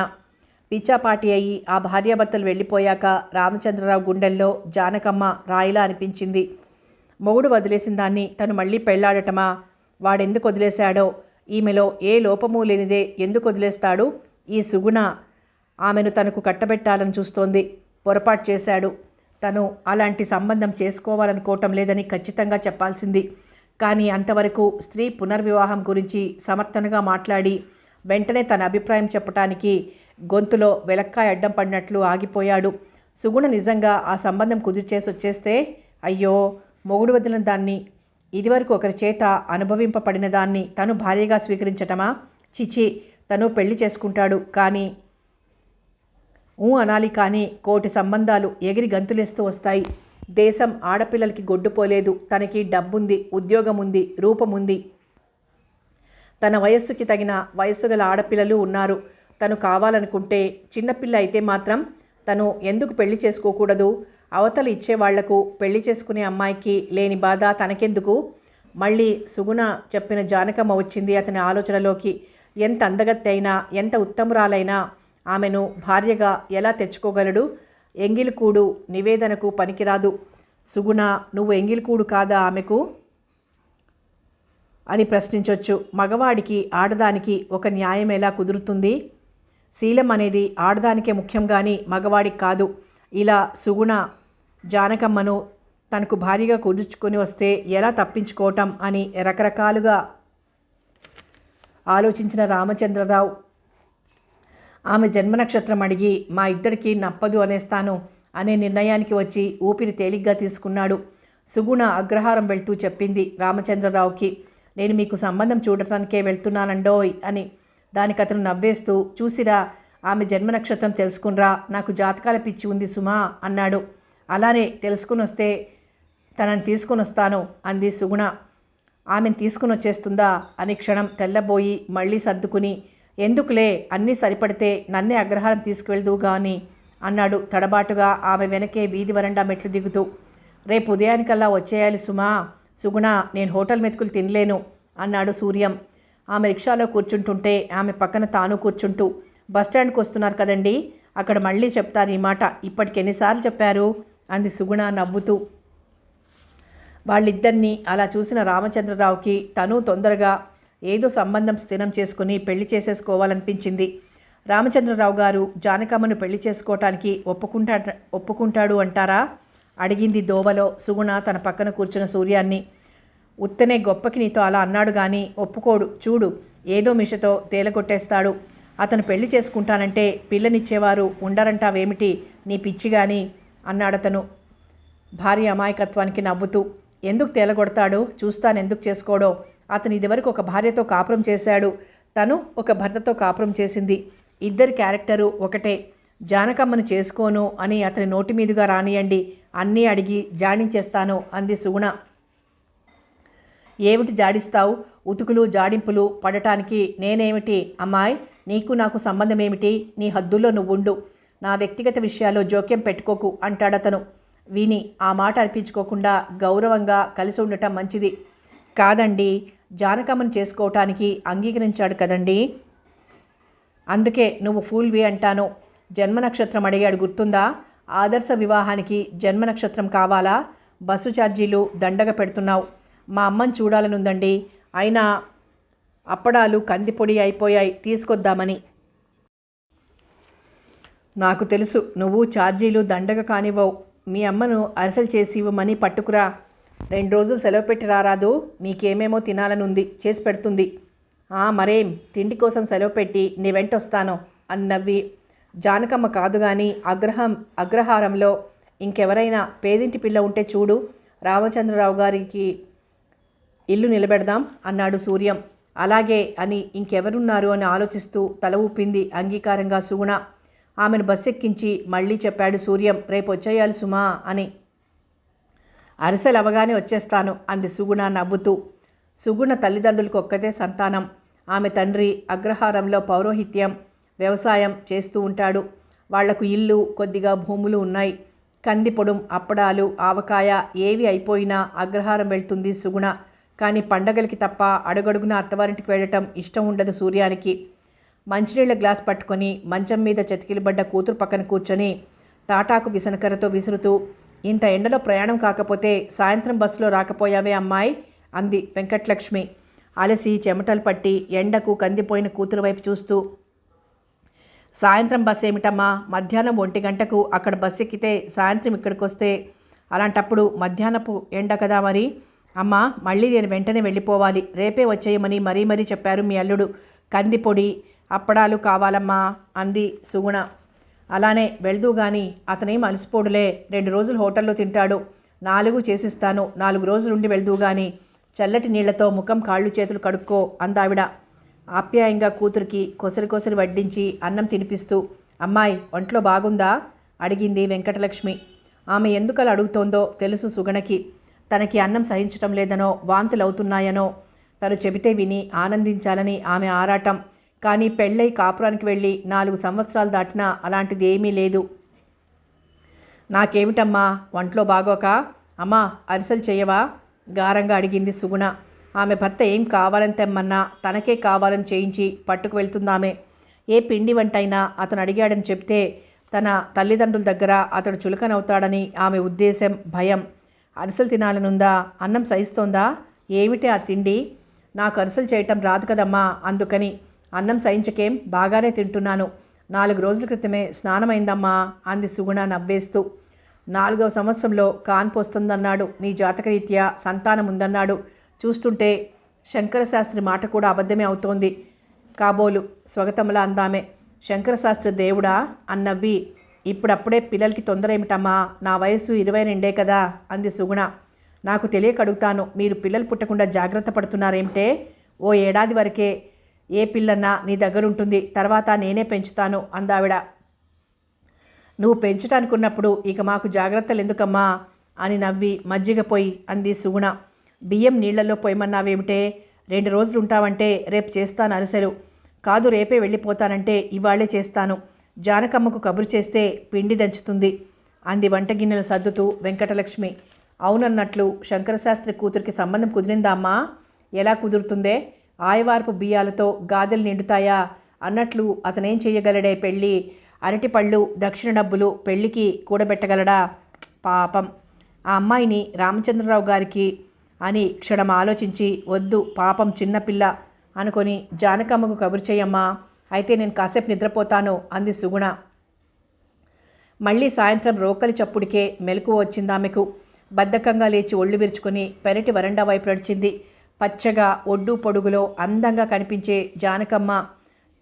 పిచ్చాపాటి అయి ఆ భార్యాభర్తలు వెళ్ళిపోయాక రామచంద్రరావు గుండెల్లో జానకమ్మ రాయిలా అనిపించింది. మొగుడు వదిలేసిన దాన్ని తను మళ్ళీ పెళ్లాడటమా? వాడెందుకు వదిలేశాడో? ఈమెలో ఏ లోపమూ లేనిదే ఎందుకు వదిలేస్తాడు? ఈ సుగుణ ఆమెను తనకు కట్టబెట్టాలని చూస్తోంది. పొరపాటు చేశాడు. తను అలాంటి సంబంధం చేసుకోవాలనుకోవటం లేదని ఖచ్చితంగా చెప్పాల్సింది. కానీ అంతవరకు స్త్రీ పునర్వివాహం గురించి సమర్థనగా మాట్లాడి వెంటనే తన అభిప్రాయం చెప్పటానికి గొంతులో వెలక్కాయ అడ్డం పడినట్లు ఆగిపోయాడు. సుగుణ నిజంగా ఆ సంబంధం కుదిర్చేసి వచ్చేస్తే, అయ్యో, మొగుడు వదిలిన దాన్ని, ఇదివరకు ఒకరి చేత అనుభవింపబడిన దాన్ని తను భార్యగా స్వీకరించటమా? చిచి, తను పెళ్లి చేసుకుంటాడు కానీ అనాలి. కానీ కోటి సంబంధాలు ఎగిరి గంతులేస్తూ వస్తాయి. దేశం ఆడపిల్లలకి గొడ్డుపోలేదు. తనకి డబ్బుంది, ఉద్యోగం ఉంది, రూపముంది. తన వయస్సుకి తగిన వయస్సు గల ఆడపిల్లలు ఉన్నారు. తను కావాలనుకుంటే, చిన్నపిల్ల అయితే మాత్రం తను ఎందుకు పెళ్లి చేసుకోకూడదు? అవతల ఇచ్చేవాళ్లకు పెళ్లి చేసుకునే అమ్మాయికి లేని బాధ తనకెందుకు? మళ్ళీ సుగుణ చెప్పిన జానకమ్మ వచ్చింది అతని ఆలోచనలోకి. ఎంత అందగత్తె అయినా, ఎంత ఉత్తమురాలైనా ఆమెను భార్యగా ఎలా తెచ్చుకోగలడు? ఎంగిలికూడు నివేదనకు పనికిరాదు. సుగుణ, నువ్వు ఎంగిలికూడు కాదా ఆమెకు అని ప్రశ్నించవచ్చు. మగవాడికి ఆడదానికి ఒక న్యాయం ఎలా కుదురుతుంది? శీలం అనేది ఆడదానికే ముఖ్యం కానీ మగవాడికి కాదు. ఇలా సుగుణ జానకమ్మను తనకు భారీగా కుదుర్చుకొని వస్తే ఎలా తప్పించుకోవటం అని రకరకాలుగా ఆలోచించిన రామచంద్రరావు ఆమె జన్మ నక్షత్రం అడిగి మా ఇద్దరికీ నప్పదు అనేస్తాను అనే నిర్ణయానికి వచ్చి ఊపిరి తేలిగ్గా తీసుకున్నాడు. సుగుణ అగ్రహారం వెళ్తూ చెప్పింది రామచంద్రరావుకి, నేను మీకు సంబంధం చూడటానికే వెళ్తున్నానండోయ్ అని. దానికి అతను నవ్వేస్తూ, చూసిరా, ఆమె జన్మ నక్షత్రం తెలుసుకునిరా, నాకు జాతకాల పిచ్చి ఉంది సుమా అన్నాడు. అలానే తెలుసుకుని వస్తే తనని తీసుకుని వస్తాను అంది సుగుణ. ఆమెను తీసుకుని వచ్చేస్తుందా అని క్షణం తెల్లబోయి మళ్ళీ సర్దుకుని, ఎందుకులే, అన్నీ సరిపడితే నన్నే అగ్రహారం తీసుకువెళ్దువు గాని అన్నాడు తడబాటుగా ఆమె వెనకే వీధి వరండా మెట్లు దిగుతూ. రేపు ఉదయానికల్లా వచ్చేయాలి సుమా, సుగుణ, నేను హోటల్ మెతుకులు తినలేను అన్నాడు సూర్యం. ఆమె రిక్షాలో కూర్చుంటుంటే ఆమె పక్కన తాను కూర్చుంటూ, బస్టాండ్కి వస్తున్నారు కదండి, అక్కడ మళ్ళీ చెప్తారు ఈ మాట, ఇప్పటికి ఎన్నిసార్లు చెప్పారు అంది సుగుణ నవ్వుతూ. వాళ్ళిద్దరినీ అలా చూసిన రామచంద్రరావుకి తను తొందరగా ఏదో సంబంధం స్థిరం చేసుకుని పెళ్లి చేసేసుకోవాలనిపించింది. రామచంద్రరావు గారు జానకమ్మను పెళ్లి చేసుకోవటానికి ఒప్పుకుంటాడు అంటారా అడిగింది దోవలో సుగుణ తన పక్కన కూర్చున్న సూర్యాన్ని. ఉత్తనే గొప్పకి నీతో అలా అన్నాడు కానీ ఒప్పుకోడు, చూడు ఏదో మిషతో తేలగొట్టేస్తాడు. అతను పెళ్లి చేసుకుంటానంటే పిల్లనిచ్చేవారు ఉండరంటావేమిటి నీ పిచ్చి గాని అన్నాడతను భార్య అమాయకత్వానికి నవ్వుతూ. ఎందుకు తేలగొడతాడు, చూస్తానెందుకు చేసుకోడో. అతను ఇదివరకు ఒక భార్యతో కాపురం చేశాడు, తను ఒక భర్తతో కాపురం చేసింది. ఇద్దరి క్యారెక్టరు ఒకటే. జానకమ్మను చేసుకోను అని అతని నోటి మీదుగా రానియండి, అన్నీ అడిగి జాడించేస్తాను అంది సుగుణ. ఏమిటి జాడిస్తావు, ఉతుకులు జాడింపులు పడటానికి నేనేమిటి అమ్మాయి, నీకు నాకు సంబంధం ఏమిటి, నీ హద్దుల్లో నువ్వుండు, నా వ్యక్తిగత విషయాల్లో జోక్యం పెట్టుకోకు అంటాడతను. విని ఆ మాట అనిపించుకోకుండా గౌరవంగా కలిసి ఉండటం మంచిది. కాదండి, జానకమ్మను చేసుకోవటానికి అంగీకరించాడు కదండి, అందుకే నువ్వు ఫూల్వి అంటాను. జన్మ నక్షత్రం అడిగాడు గుర్తుందా, ఆదర్శ వివాహానికి జన్మ నక్షత్రం కావాలా, బస్సు ఛార్జీలు దండగా పెడుతున్నావు. మా అమ్మని చూడాలనుందండి, అయినా అప్పడాలు కందిపొడి అయిపోయాయి తీసుకొద్దామని. నాకు తెలుసు నువ్వు ఛార్జీలు దండగా కానివ్వవు, మీ అమ్మను అరిసెలు చేసి ఇవ్వమని పట్టుకురా, 2 రోజులు సెలవు పెట్టి రారాదు, మీకేమేమో తినాలనుంది చేసి పెడుతుంది. మరేం, తిండి కోసం సెలవు పెట్టి నీ వెంట వస్తాను అని నవ్వి, జానకమ్మ కాదు కానీ అగ్రహారంలో ఇంకెవరైనా పేదింటి పిల్ల ఉంటే చూడు, రామచంద్రరావు గారికి ఇల్లు నిలబెడదాం అన్నాడు సూర్యం. అలాగే అని ఇంకెవరున్నారు అని ఆలోచిస్తూ తల ఊపింది అంగీకారంగా సుగుణ. ఆమెను బస్సు ఎక్కించి మళ్ళీ చెప్పాడు సూర్యం, రేపు వచ్చేయాలి సుమా అని. అరిసెలు అవగానే వచ్చేస్తాను అంది సుగుణ నవ్వుతూ. సుగుణ తల్లిదండ్రులకు ఒక్కతే సంతానం. ఆమె తండ్రి అగ్రహారంలో పౌరోహిత్యం వ్యవసాయం చేస్తూ ఉంటాడు. వాళ్లకు ఇల్లు, కొద్దిగా భూములు ఉన్నాయి. కందిపొడం, అప్పడాలు, ఆవకాయ ఏవి అయిపోయినా అగ్రహారం వెళ్తుంది సుగుణ. కానీ పండగలకి తప్ప అడుగడుగున అత్తవారింటికి వెళ్ళటం ఇష్టం ఉండదు సూర్యానికి. మంచినీళ్ళ గ్లాస్ పట్టుకొని మంచం మీద చతికిలబడ్డ కూతురు పక్కన కూర్చొని తాటాకు విసనకరతో విసురుతూ, ఇంత ఎండలో ప్రయాణం కాకపోతే సాయంత్రం బస్సులో రాకపోయావే అమ్మాయి అంది వెంకటలక్ష్మి అలసి చెమటలు పట్టి ఎండకు కందిపోయిన కూతురు వైపు చూస్తూ. సాయంత్రం బస్సు ఏమిటమ్మా, మధ్యాహ్నం 1 గంటకు అక్కడ బస్సు ఎక్కితే సాయంత్రం ఇక్కడికి వస్తే అలాంటప్పుడు మధ్యాహ్నపు ఎండ కదా మరి. అమ్మా, మళ్ళీ నేను వెంటనే వెళ్ళిపోవాలి, రేపే వచ్చేయమని మరీ చెప్పారు మీ అల్లుడు. కందిపొడి అప్పడాలు కావాలమ్మా అంది సుగుణ. అలానే వెళ్దూ గాని, అతనేం అలసిపోడులే, 2 రోజులు హోటల్లో తింటాడు, 4 చేసిస్తాను, 4 రోజులుండి వెళ్దూ గాని, చల్లటి నీళ్లతో ముఖం కాళ్ళు చేతులు కడుక్కో అందావిడ ఆప్యాయంగా కూతురికి కొసరి వడ్డించి అన్నం తినిపిస్తూ. అమ్మాయి ఒంట్లో బాగుందా అడిగింది వెంకటలక్ష్మి. ఆమె ఎందుకలా అడుగుతోందో తెలుసు సుగుణకి. తనకి అన్నం సహించటం లేదనో, వాంతులవుతున్నాయనో తను చెబితే విని ఆనందించాలని ఆమె ఆరాటం. కానీ పెళ్ళై కాపురానికి వెళ్ళి 4 సంవత్సరాలు దాటినా అలాంటిది ఏమీ లేదు. నాకేమిటమ్మా ఒంట్లో బాగోక, అమ్మా అరిసెలు చేయవా గారంగా అడిగింది సుగుణ. ఆమె భర్త ఏం కావాలని తెమ్మన్నా తనకే కావాలని చేయించి పట్టుకు వెళ్తుందామె. ఏ పిండి వంటైనా అతను అడిగాడని చెప్తే తన తల్లిదండ్రుల దగ్గర అతడు చులకనవుతాడని ఆమె ఉద్దేశం, భయం. అరిసెలు తినాలనుందా, అన్నం సహిస్తోందా, ఏమిటి ఆ తిండి, నాకు అరిసెలు చేయటం రాదు కదమ్మా, అందుకని. అన్నం సహించకేం, బాగానే తింటున్నాను, 4 రోజుల క్రితమే స్నానమైందమ్మా అంది సుగుణ నవ్వేస్తూ. 4వ సంవత్సరంలో కాన్పు వస్తుందన్నాడు, నీ జాతకరీత్యా సంతానం ఉందన్నాడు. చూస్తుంటే శంకరశాస్త్రి మాట కూడా అబద్ధమే అవుతోంది కాబోలు స్వగతములా అందామే. శంకరశాస్త్రి దేవుడా అన్నవ్వి. ఇప్పుడప్పుడే పిల్లలకి తొందర ఏమిటమ్మా, నా వయసు 22 కదా అంది సుగుణ. నాకు తెలియక అడుగుతాను, మీరు పిల్లలు పుట్టకుండా జాగ్రత్త పడుతున్నారేమిటే, ఓ ఏడాది వరకే ఏ పిల్లన్నా నీ దగ్గరుంటుంది, తర్వాత నేనే పెంచుతాను అందావిడ. నువ్వు పెంచటానుకున్నప్పుడు ఇక మాకు జాగ్రత్తలు ఎందుకమ్మా అని నవ్వి మజ్జిగ పోయి అంది సుగుణ. బియ్యం నీళ్లలో పోయమన్నావేమిటే, 2 రోజులు ఉంటావంటే రేపు చేస్తాను అరిసెలు. కాదు, రేపే వెళ్ళిపోతానంటే ఇవాళే చేస్తాను. జానకమ్మకు కబురు చేస్తే పిండి దంచుతుంది అంది వంటగిన్నెలు సర్దుతూ వెంకటలక్ష్మి. అవునన్నట్లు శంకరశాస్త్రి కూతురికి సంబంధం కుదిరిందా అమ్మా? ఎలా కుదురుతుందే? ఆయవార్పు బియ్యాలతో గాదెలు నిండుతాయా అన్నట్లు అతనేం చెయ్యగలడే? పెళ్ళి అరటిపళ్ళు దక్షిణ డబ్బులు పెళ్ళికి కూడబెట్టగలడా? పాపం ఆ అమ్మాయిని రామచంద్రరావు గారికి అని క్షణం ఆలోచించి, వద్దు పాపం చిన్నపిల్ల అనుకొని, జానకమ్మకు కబురు చేయమ్మా, అయితే నేను కాసేపు నిద్రపోతాను అంది సుగుణ. మళ్ళీ సాయంత్రం రోకలి చప్పుడికే మెలకువ వచ్చిందామెకు. బద్ధకంగా లేచి ఒళ్ళు విరుచుకొని పెరటి వరండా వైపు నడిచింది. పచ్చగా ఒడ్డు పొడుగులో అందంగా కనిపించే జానకమ్మ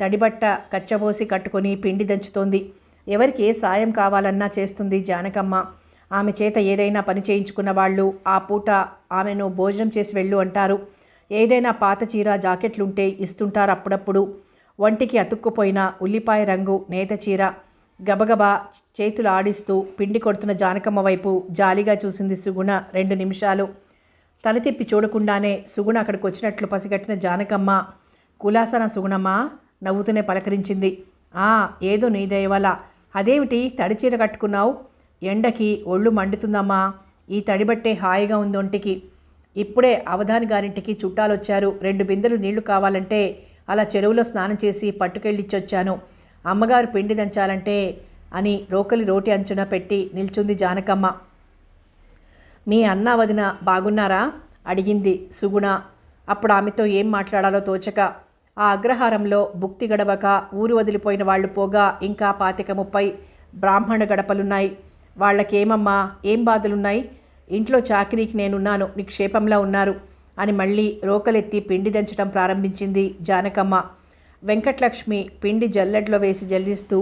తడిబట్ట కచ్చబోసి కట్టుకొని పిండి దంచుతోంది. ఎవరికి ఏ సాయం కావాలన్నా చేస్తుంది జానకమ్మ. ఆమె చేత ఏదైనా పని చేయించుకున్న వాళ్ళు ఆ పూట ఆమెను భోజనం చేసి వెళ్ళు అంటారు. ఏదైనా పాత చీర జాకెట్లుంటే ఇస్తుంటారు అప్పుడప్పుడు. ఒంటికి అతుక్కుపోయిన ఉల్లిపాయ రంగు నేత చీర. గబగబా చేతులు ఆడిస్తూ పిండి కొడుతున్న జానకమ్మ వైపు జాలిగా చూసింది సుగుణ 2 నిమిషాలు. తల తిప్పి చూడకుండానే సుగుణ అక్కడికి వచ్చినట్లు పసిగట్టిన జానకమ్మ, కులాసన సుగుణమ్మ నవ్వుతూనే పలకరించింది. ఏదో నీ దయవల. అదేమిటి తడిచీర కట్టుకున్నావు? ఎండకి ఒళ్ళు మండుతుందమ్మా. ఈ తడిబట్టే హాయిగా ఉంది ఒంటికి. ఇప్పుడే అవధాని గారింటికి చుట్టాలొచ్చారు. 2 బిందెలు నీళ్లు కావాలంటే అలా చెరువులో స్నానం చేసి పట్టుకెళ్ళిచ్చొచ్చాను. అమ్మగారు పిండి దంచాలంటే అని రోటి అంచున పెట్టి నిల్చుంది జానకమ్మ. మీ అన్న వదిన బాగున్నారా అడిగింది సుగుణ. అప్పుడు ఆమెతో ఏం మాట్లాడాలో తోచక, ఆ అగ్రహారంలో భుక్తి గడవక ఊరు వదిలిపోయిన వాళ్ళు పోగా ఇంకా 25-30 బ్రాహ్మణ గడపలున్నాయి. వాళ్ళకేమమ్మా ఏం బాధలున్నాయి? ఇంట్లో చాకిరీకి నేనున్నాను, నిక్షేపంలా ఉన్నారు అని మళ్ళీ రోకలెత్తి పిండి దంచడం ప్రారంభించింది జానకమ్మ. వెంకటలక్ష్మి పిండి జల్లెడ్లో వేసి జల్లిస్తూ,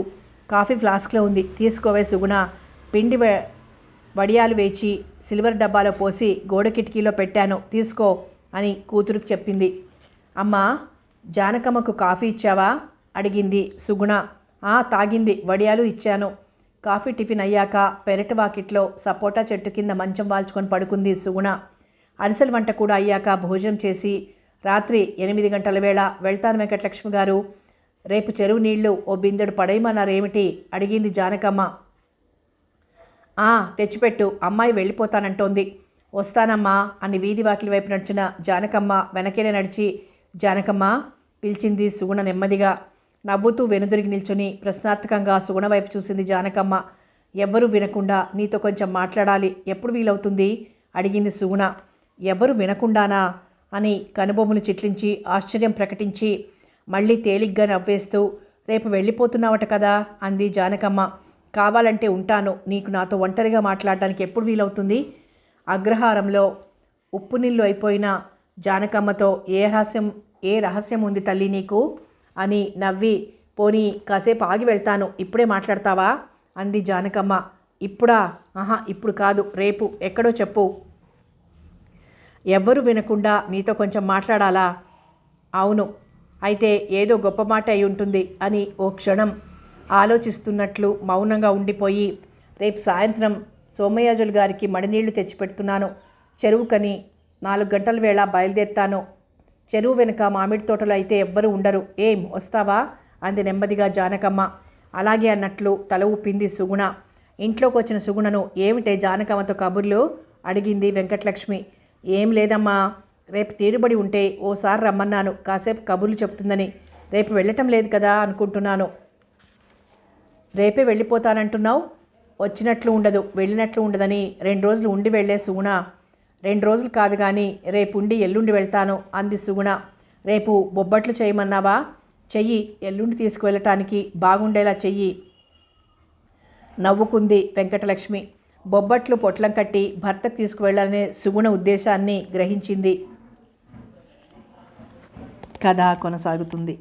కాఫీ ఫ్లాస్క్లో ఉంది, తీసుకోవే సుగుణ. పిండి వడియాలు వేచి సిల్వర్ డబ్బాలో పోసి గోడ కిటికీలో పెట్టాను, తీసుకో అని కూతురుకు చెప్పింది. అమ్మా, జానకమ్మకు కాఫీ ఇచ్చావా అడిగింది సుగుణ. తాగింది, వడియాలు ఇచ్చాను. కాఫీ టిఫిన్ అయ్యాక పెరటి వాకిట్లో సపోటా చెట్టు కింద మంచం వాల్చుకొని పడుకుంది సుగుణ. అరిసెల వంట కూడా అయ్యాక భోజనం చేసి రాత్రి 8 గంటల వేళ వెళ్తాను వెంకటలక్ష్మి గారు, రేపు చెరువు నీళ్లు ఓ బిందెడు పడేయమన్నారేమిటి అడిగింది జానకమ్మ. తెచ్చిపెట్టు, అమ్మాయి వెళ్ళిపోతానంటోంది. వస్తానమ్మా అని వీధి వాకిలి వైపు నడిచిన జానకమ్మ వెనకేనే నడిచి, జానకమ్మ పిలిచింది సుగుణ నెమ్మదిగా. నవ్వుతూ వెనుదిరిగి నిల్చుని ప్రశ్నార్థకంగా సుగుణ వైపు చూసింది జానకమ్మ. ఎవ్వరూ వినకుండా నీతో కొంచెం మాట్లాడాలి, ఎప్పుడు వీలవుతుంది అడిగింది సుగుణ. ఎవరు వినకుండానా అని కనుబొమ్మలు చిట్లించి ఆశ్చర్యం ప్రకటించి మళ్ళీ తేలిగ్గా నవ్వేస్తూ, రేపు వెళ్ళిపోతున్నావట కదా అంది జానకమ్మ. కావాలంటే ఉంటాను, నీకు నాతో ఒంటరిగా మాట్లాడడానికి ఎప్పుడు వీలవుతుంది? అగ్రహారంలో ఉప్పు నీళ్ళు అయిపోయిన జానకమ్మతో ఏ రహస్యం ఉంది తల్లి నీకు అని నవ్వి, పోనీ కాసేపు ఆగి వెళ్తాను, ఇప్పుడే మాట్లాడతావా అంది జానకమ్మ. ఇప్పుడా? ఇప్పుడు కాదు, రేపు. ఎక్కడో చెప్పు. ఎవ్వరూ వినకుండా నీతో కొంచెం మాట్లాడాలా? అవును. అయితే ఏదో గొప్ప మాట అయి ఉంటుంది అని ఓ క్షణం ఆలోచిస్తున్నట్లు మౌనంగా ఉండిపోయి, రేపు సాయంత్రం సోమయాజులు గారికి మడినీళ్లు తెచ్చిపెడుతున్నాను. చెరువుకని 4 గంటల వేళ బయలుదేరుతాను. చెరువు వెనుక మామిడి తోటలో అయితే ఎవ్వరూ ఉండరు. ఏం వస్తావా అంది నెమ్మదిగా జానకమ్మ. అలాగే అన్నట్లు తల ఊపింది సుగుణ. ఇంట్లోకి వచ్చిన సుగుణను ఏమిటే జానకమ్మతో కబుర్లు అడిగింది వెంకటలక్ష్మి. ఏం లేదమ్మా, రేపు తీరుబడి ఉంటే ఓసారి రమ్మన్నాను, కాసేపు కబుర్లు చెప్తుందని. రేపు వెళ్ళటం లేదు కదా అనుకుంటున్నాను. రేపే వెళ్ళిపోతానంటున్నావు? వచ్చినట్లు ఉండదు, వెళ్ళినట్లు ఉండదని 2 రోజులు ఉండి వెళ్ళే సుగుణ. 2 రోజులు కాదు కానీ రేపు ఉండి ఎల్లుండి వెళ్తాను అంది సుగుణ. రేపు బొబ్బట్లు చేయమన్నావా? చెయ్యి, ఎల్లుండి తీసుకువెళ్ళటానికి బాగుండేలా చెయ్యి నవ్వుకుంది వెంకటలక్ష్మి. బొబ్బట్లు పొట్లం కట్టి భర్తకు తీసుకువెళ్ళాలనే సుగుణ ఉద్దేశాన్ని గ్రహించింది. కథ కొనసాగుతుంది.